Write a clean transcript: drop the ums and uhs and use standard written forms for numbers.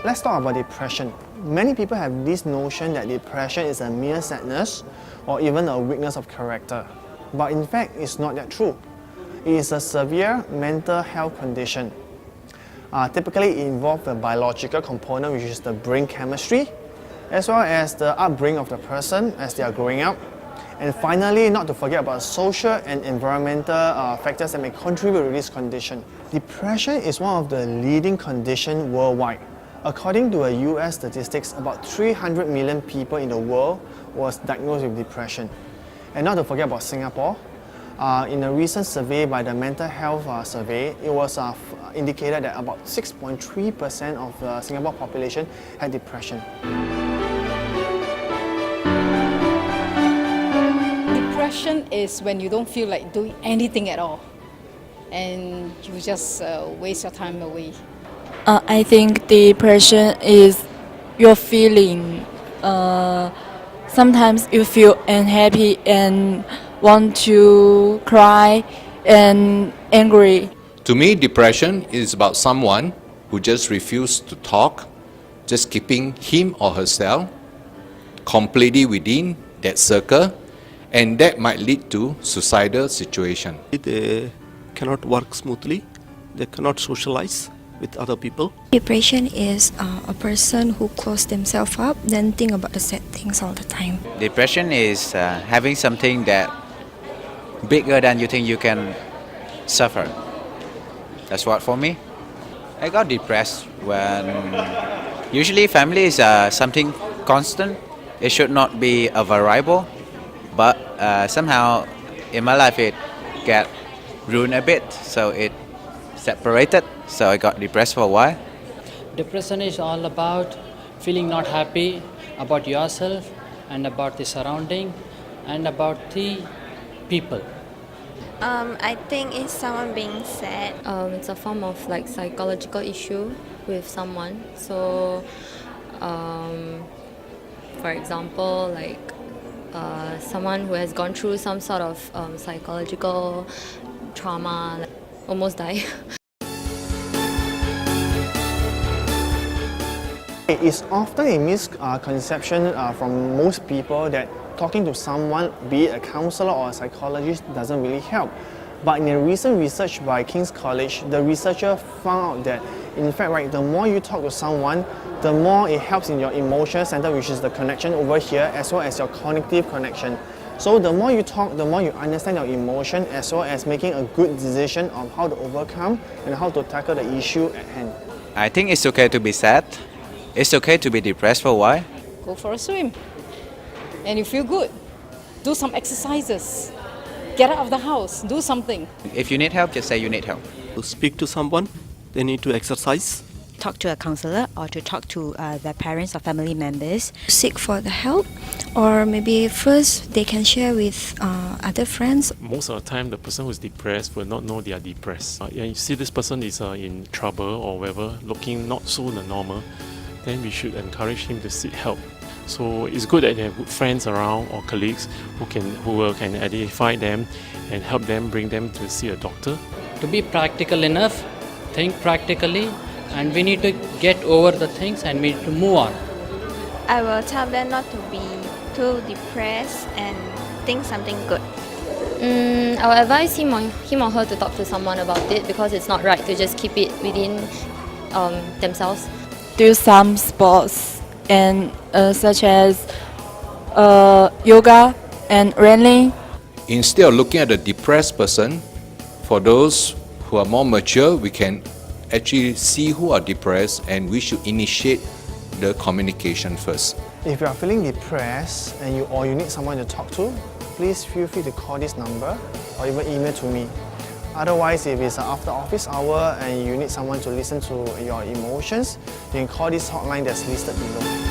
Let's talk about depression. Many people have this notion that depression is a mere sadness or even a weakness of character. But in fact, it's not that true. It is a severe mental health condition. Typically, it involves a biological component, which is the brain chemistry, as well as the upbringing of the person as they are growing up. And finally, not to forget about social and environmental factors that may contribute to this condition. Depression is one of the leading conditions worldwide. According to a US statistics, about 300 million people in the world was diagnosed with depression. And not to forget about Singapore. In a recent survey by the Mental Health Survey, it was indicated that about 6.3% of the Singapore population had depression. Depression is when you don't feel like doing anything at all and you just waste your time away. I think depression is your feeling. Sometimes you feel unhappy and want to cry and angry. To me, depression is about someone who just refuses to talk, just keeping him or herself completely within that circle, and that might lead to suicidal situation. They cannot work smoothly, they cannot socialize with other people. Depression is a person who close themselves up, then think about the sad things all the time. Depression is having something that bigger than you think you can suffer. That's what for me. I got depressed when usually family is something constant. It should not be a variable, but somehow in my life it got ruined a bit, so it separated, so I got depressed for a while. Depression is all about feeling not happy about yourself and about the surrounding and about the people. I think it's someone being sad. It's a form of like psychological issue with someone. So, for example, like someone who has gone through some sort of psychological trauma, like almost die. It's often a misconception from most people that talking to someone, be it a counselor or a psychologist, doesn't really help. But in a recent research by King's College, the researcher found out that, in fact, right, the more you talk to someone, the more it helps in your emotional center, which is the connection over here, as well as your cognitive connection. So the more you talk, the more you understand your emotion, as well as making a good decision on how to overcome and how to tackle the issue at hand. I think it's okay to be sad. It's okay to be depressed for a while. Go for a swim and you feel good. Do some exercises. Get out of the house, do something. If you need help, just say you need help. To speak to someone, they need to exercise. Talk to a counselor or to talk to their parents or family members. Seek for the help, or maybe first they can share with other friends. Most of the time, the person who's depressed will not know they are depressed. You see this person is in trouble or whatever, looking not so normal, then we should encourage him to seek help. So it's good that they have good friends around or colleagues who can identify them and help them, bring them to see a doctor. To be practical enough, think practically, and we need to get over the things and we need to move on. I will tell them not to be too depressed and think something good. I will advise him or her to talk to someone about it, because it's not right to just keep it within themselves. Do some sports and such as yoga and running. Instead of looking at the depressed person, for those who are more mature, we can actually see who are depressed and we should initiate the communication first. If you are feeling depressed and you need someone to talk to, please feel free to call this number or even email to me. Otherwise, if it's after office hour and you need someone to listen to your emotions, you can call this hotline that's listed below.